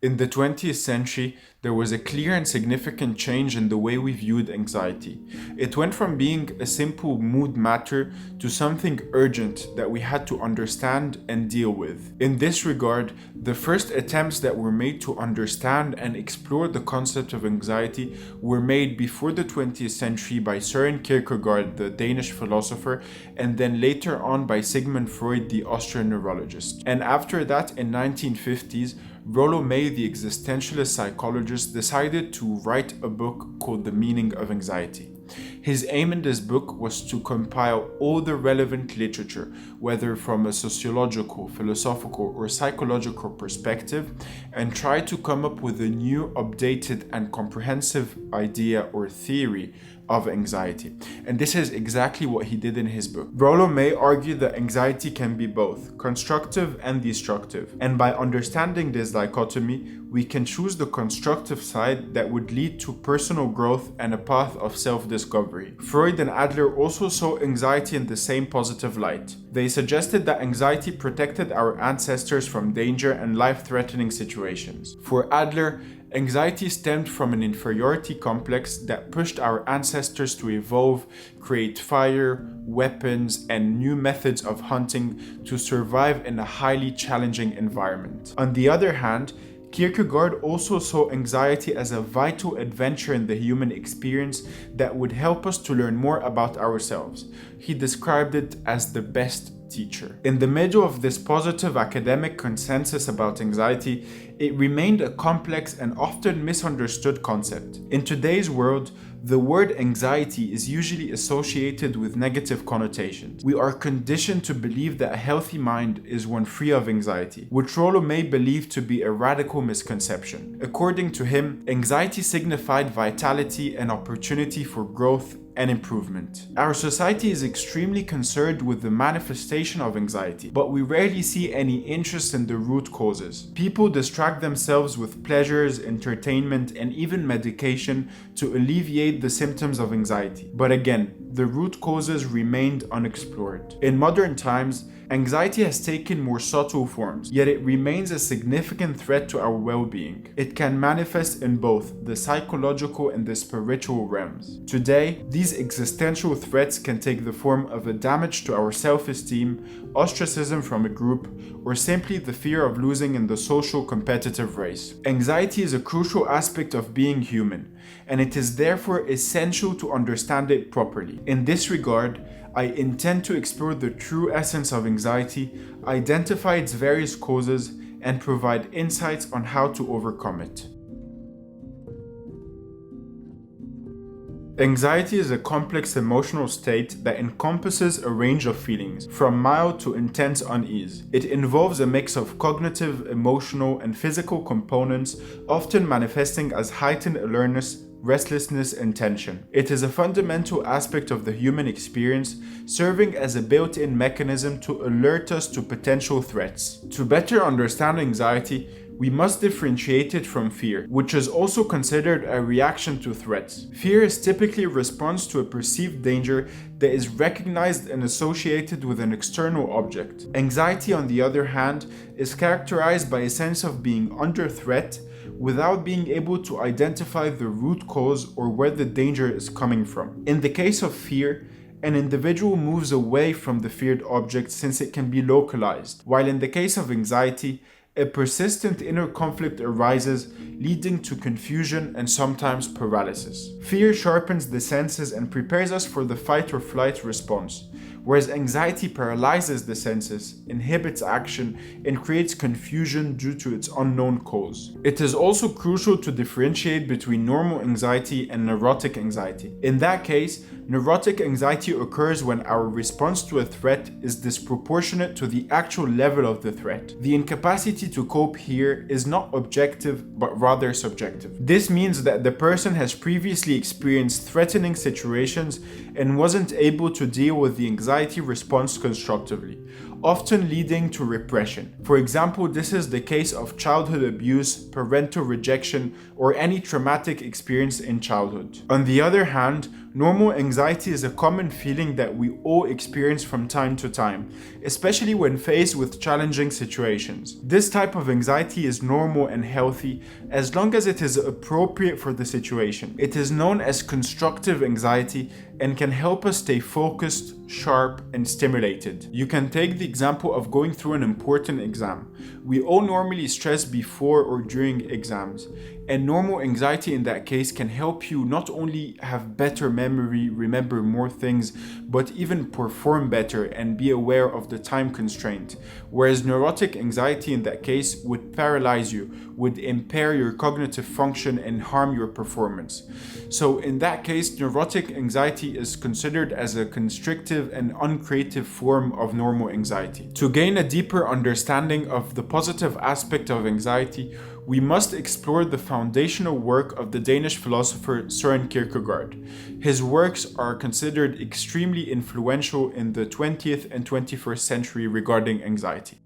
In the 20th century, there was a clear and significant change in the way we viewed anxiety. It went from being a simple mood matter to something urgent that we had to understand and deal with. In this regard, the first attempts that were made to understand and explore the concept of anxiety were made before the 20th century by Søren Kierkegaard, the Danish philosopher, and then later on by Sigmund Freud, the Austrian neurologist. And after that, in 1950s, Rollo May, the existentialist psychologist, decided to write a book called The Meaning of Anxiety. His aim in this book was to compile all the relevant literature, whether from a sociological, philosophical, or psychological perspective, and try to come up with a new, updated, and comprehensive idea or theory of anxiety. And this is exactly what he did in his book. Rollo May argued that anxiety can be both constructive and destructive. And by understanding this dichotomy, we can choose the constructive side that would lead to personal growth and a path of self-discovery. Freud and Adler also saw anxiety in the same positive light. They suggested that anxiety protected our ancestors from danger and life-threatening situations. For Adler, anxiety stemmed from an inferiority complex that pushed our ancestors to evolve, create fire, weapons, and new methods of hunting to survive in a highly challenging environment. On the other hand, Kierkegaard also saw anxiety as a vital adventure in the human experience that would help us to learn more about ourselves. He described it as the best teacher. In the middle of this positive academic consensus about anxiety, it remained a complex and often misunderstood concept. In today's world, the word anxiety is usually associated with negative connotations. We are conditioned to believe that a healthy mind is one free of anxiety, which Rollo May believed to be a radical misconception. According to him, anxiety signified vitality and opportunity for growth and improvement. Our society is extremely concerned with the manifestation of anxiety, but we rarely see any interest in the root causes. People distract themselves with pleasures, entertainment, and even medication to alleviate the symptoms of anxiety. But again, the root causes remained unexplored. In modern times, anxiety has taken more subtle forms, yet it remains a significant threat to our well-being. It can manifest in both the psychological and the spiritual realms. Today, these existential threats can take the form of a damage to our self-esteem, ostracism from a group, or simply the fear of losing in the social competitive race. Anxiety is a crucial aspect of being human, and it is therefore essential to understand it properly. In this regard, I intend to explore the true essence of anxiety, identify its various causes, and provide insights on how to overcome it. Anxiety is a complex emotional state that encompasses a range of feelings, from mild to intense unease. It involves a mix of cognitive, emotional, and physical components, often manifesting as heightened alertness, restlessness, and tension. It is a fundamental aspect of the human experience, serving as a built-in mechanism to alert us to potential threats. To better understand anxiety, we must differentiate it from fear, which is also considered a reaction to threats. Fear is typically a response to a perceived danger that is recognized and associated with an external object. Anxiety, on the other hand, is characterized by a sense of being under threat without being able to identify the root cause or where the danger is coming from. In the case of fear, an individual moves away from the feared object since it can be localized, while in the case of anxiety, a persistent inner conflict arises, leading to confusion and sometimes paralysis. Fear sharpens the senses and prepares us for the fight or flight response, whereas anxiety paralyzes the senses, inhibits action, and creates confusion due to its unknown cause. It is also crucial to differentiate between normal anxiety and neurotic anxiety. In that case, neurotic anxiety occurs when our response to a threat is disproportionate to the actual level of the threat. The incapacity to cope here is not objective, but rather subjective. This means that the person has previously experienced threatening situations and wasn't able to deal with the anxiety response constructively. often leading to repression. For example, this is the case of childhood abuse, parental rejection, or any traumatic experience in childhood. On the other hand, normal anxiety is a common feeling that we all experience from time to time, especially when faced with challenging situations. This type of anxiety is normal and healthy as long as it is appropriate for the situation. It is known as constructive anxiety and can help us stay focused, sharp, and stimulated. You can take the example of going through an important exam. We all normally stress before or during exams, and normal anxiety in that case can help you not only have better memory, remember more things, but even perform better and be aware of the time constraint. Whereas neurotic anxiety in that case would paralyze you, would impair your cognitive function and harm your performance. So in that case, neurotic anxiety is considered as a constrictive and uncreative form of normal anxiety. To gain a deeper understanding of the positive aspect of anxiety, we must explore the foundational work of the Danish philosopher Søren Kierkegaard. His works are considered extremely influential in the 20th and 21st century regarding anxiety.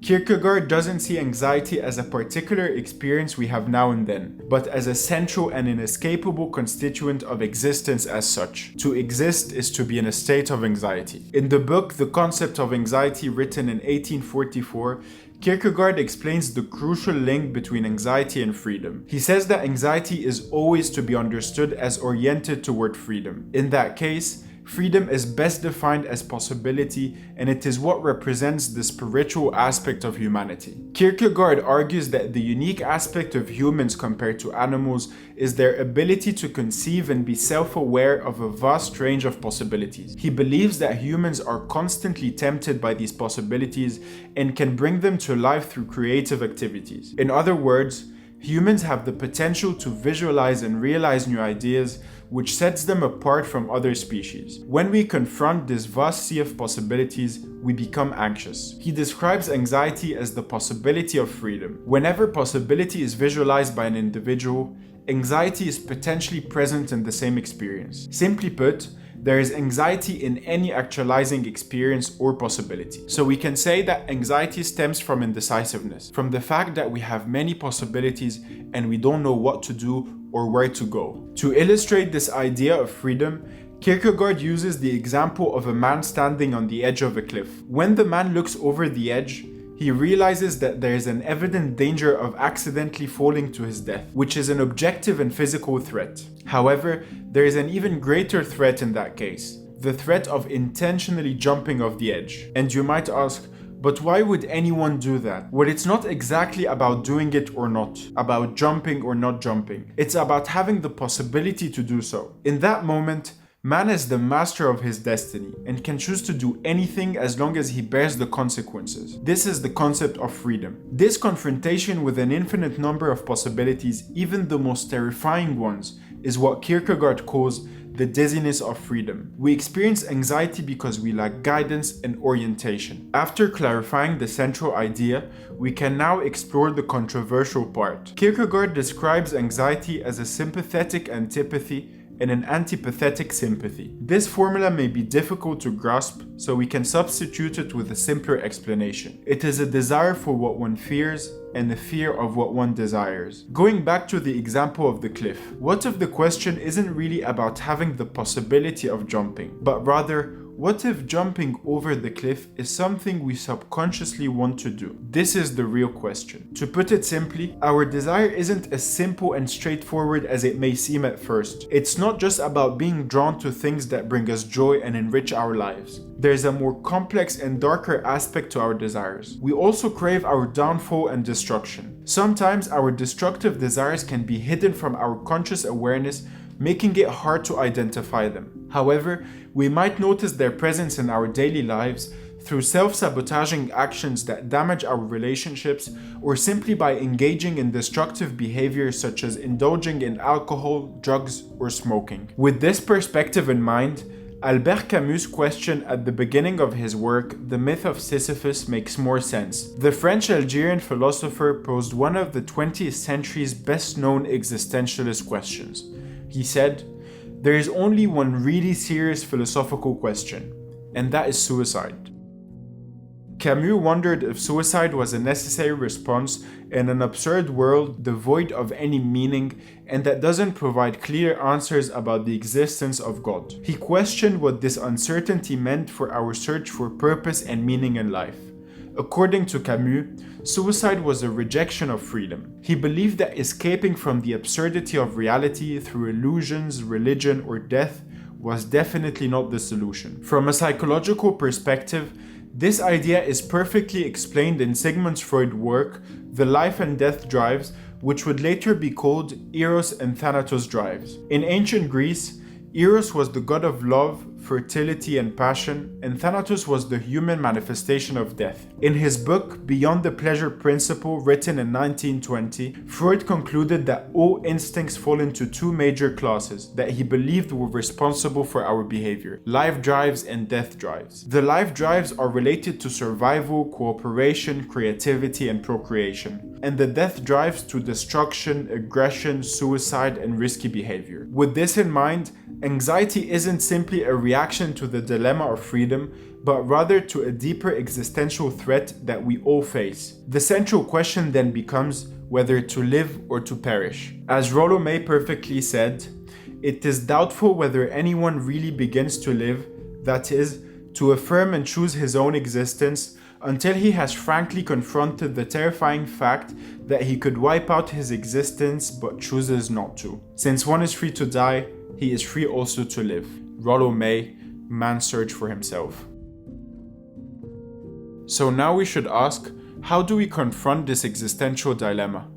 Kierkegaard doesn't see anxiety as a particular experience we have now and then, but as a central and inescapable constituent of existence as such. To exist is to be in a state of anxiety. In the book The Concept of Anxiety, written in 1844, Kierkegaard explains the crucial link between anxiety and freedom. He says that anxiety is always to be understood as oriented toward freedom. In that case, freedom is best defined as possibility, and it is what represents the spiritual aspect of humanity. Kierkegaard argues that the unique aspect of humans compared to animals is their ability to conceive and be self-aware of a vast range of possibilities. He believes that humans are constantly tempted by these possibilities and can bring them to life through creative activities. In other words, humans have the potential to visualize and realize new ideas, which sets them apart from other species. When we confront this vast sea of possibilities, we become anxious. He describes anxiety as the possibility of freedom. Whenever possibility is visualized by an individual, anxiety is potentially present in the same experience. Simply put, there is anxiety in any actualizing experience or possibility. So we can say that anxiety stems from indecisiveness, from the fact that we have many possibilities and we don't know what to do or where to go. To illustrate this idea of freedom, Kierkegaard uses the example of a man standing on the edge of a cliff. When the man looks over the edge, he realizes that there is an evident danger of accidentally falling to his death, which is an objective and physical threat. However, there is an even greater threat in that case, the threat of intentionally jumping off the edge. And you might ask, but why would anyone do that? Well, it's not exactly about doing it or not, about jumping or not jumping. It's about having the possibility to do so. In that moment, man is the master of his destiny and can choose to do anything as long as he bears the consequences. This is the concept of freedom. This confrontation with an infinite number of possibilities, even the most terrifying ones, is what Kierkegaard calls the dizziness of freedom. We experience anxiety because we lack guidance and orientation. After clarifying the central idea, we can now explore the controversial part. Kierkegaard describes anxiety as a sympathetic antipathy and an antipathetic sympathy. This formula may be difficult to grasp, so we can substitute it with a simpler explanation. It is a desire for what one fears and a fear of what one desires. Going back to the example of the cliff, what if the question isn't really about having the possibility of jumping, but rather, what if jumping over the cliff is something we subconsciously want to do? This is the real question. To put it simply, our desire isn't as simple and straightforward as it may seem at first. It's not just about being drawn to things that bring us joy and enrich our lives. There's a more complex and darker aspect to our desires. We also crave our downfall and destruction. Sometimes our destructive desires can be hidden from our conscious awareness, making it hard to identify them. However, we might notice their presence in our daily lives through self-sabotaging actions that damage our relationships, or simply by engaging in destructive behaviors such as indulging in alcohol, drugs, or smoking. With this perspective in mind, Albert Camus' question at the beginning of his work, The Myth of Sisyphus, makes more sense. The French-Algerian philosopher posed one of the 20th century's best-known existentialist questions. He said, there is only one really serious philosophical question, and that is suicide. Camus wondered if suicide was a necessary response in an absurd world devoid of any meaning and that doesn't provide clear answers about the existence of God. He questioned what this uncertainty meant for our search for purpose and meaning in life. According to Camus, suicide was a rejection of freedom. He believed that escaping from the absurdity of reality through illusions, religion, or death was definitely not the solution. From a psychological perspective, this idea is perfectly explained in Sigmund Freud's work, The Life and Death Drives, which would later be called Eros and Thanatos Drives. In ancient Greece, Eros was the god of love, fertility, and passion, and Thanatos was the human manifestation of death. In his book, Beyond the Pleasure Principle, written in 1920, Freud concluded that all instincts fall into two major classes that he believed were responsible for our behavior: life drives and death drives. The life drives are related to survival, cooperation, creativity, and procreation, and the death drives to destruction, aggression, suicide, and risky behavior. With this in mind, anxiety isn't simply a reaction to the dilemma of freedom, but rather to a deeper existential threat that we all face. The central question then becomes whether to live or to perish. As Rollo May perfectly said, it is doubtful whether anyone really begins to live, that is, to affirm and choose his own existence, until he has frankly confronted the terrifying fact that he could wipe out his existence but chooses not to. Since one is free to die, he is free also to live. Rollo May, Man's Search for Himself. So now we should ask, how do we confront this existential dilemma?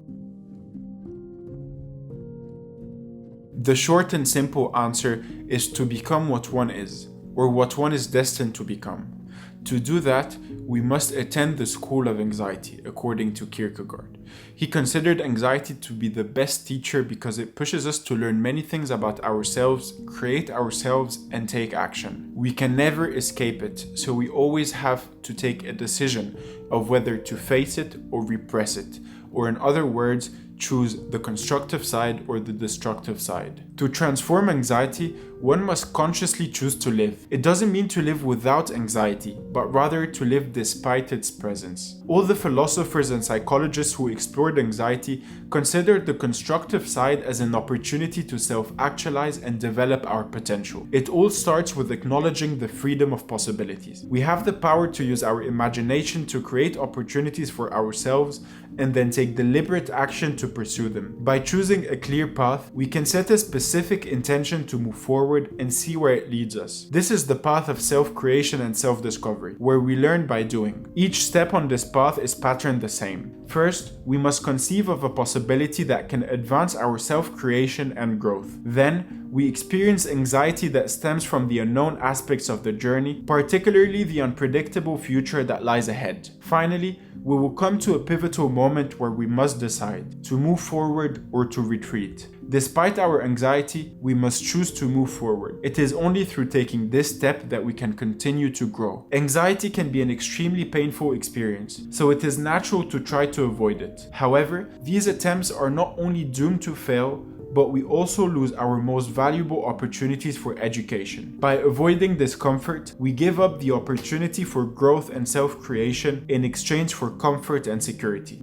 The short and simple answer is to become what one is, or what one is destined to become. To do that, we must attend the school of anxiety, according to Kierkegaard. He considered anxiety to be the best teacher because it pushes us to learn many things about ourselves, create ourselves, and take action. We can never escape it, so we always have to take a decision of whether to face it or repress it, or in other words, choose the constructive side or the destructive side. To transform anxiety, one must consciously choose to live. It doesn't mean to live without anxiety, but rather to live despite its presence. All the philosophers and psychologists who explored anxiety considered the constructive side as an opportunity to self-actualize and develop our potential. It all starts with acknowledging the freedom of possibilities. We have the power to use our imagination to create opportunities for ourselves and then take deliberate action to pursue them. By choosing a clear path, we can set a specific intention to move forward and see where it leads us. This is the path of self-creation and self-discovery, where we learn by doing. Each step on this path is patterned the same. First, we must conceive of a possibility that can advance our self-creation and growth. Then, we experience anxiety that stems from the unknown aspects of the journey, particularly the unpredictable future that lies ahead. Finally, we will come to a pivotal moment where we must decide to move forward or to retreat. Despite our anxiety, we must choose to move forward. It is only through taking this step that we can continue to grow. Anxiety can be an extremely painful experience, so it is natural to try to avoid it. However, these attempts are not only doomed to fail, but we also lose our most valuable opportunities for education. By avoiding discomfort, we give up the opportunity for growth and self-creation in exchange for comfort and security.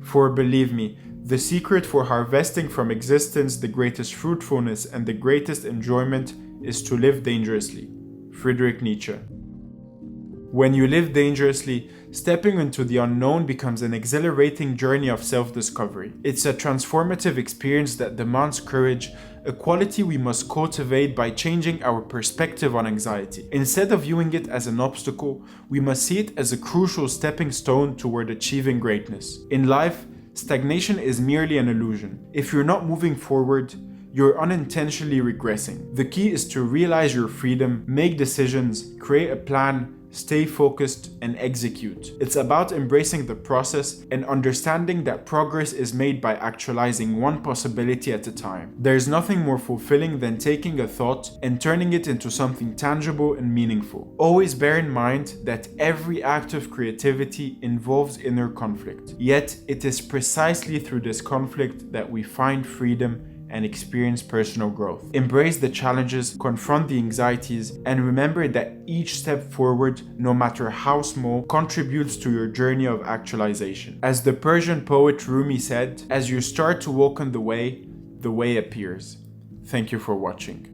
For believe me, the secret for harvesting from existence the greatest fruitfulness and the greatest enjoyment is to live dangerously. Friedrich Nietzsche. When you live dangerously, stepping into the unknown becomes an exhilarating journey of self-discovery. It's a transformative experience that demands courage, a quality we must cultivate by changing our perspective on anxiety. Instead of viewing it as an obstacle, we must see it as a crucial stepping stone toward achieving greatness. In life, stagnation is merely an illusion. If you're not moving forward, you're unintentionally regressing. The key is to realize your freedom, make decisions, create a plan, stay focused, and execute. It's about embracing the process and understanding that progress is made by actualizing one possibility at a time. There's nothing more fulfilling than taking a thought and turning it into something tangible and meaningful. Always bear in mind that every act of creativity involves inner conflict. Yet, it is precisely through this conflict that we find freedom and experience personal growth. Embrace the challenges, confront the anxieties, and remember that each step forward, no matter how small, contributes to your journey of actualization. As the Persian poet Rumi said, as you start to walk on the way appears. Thank you for watching.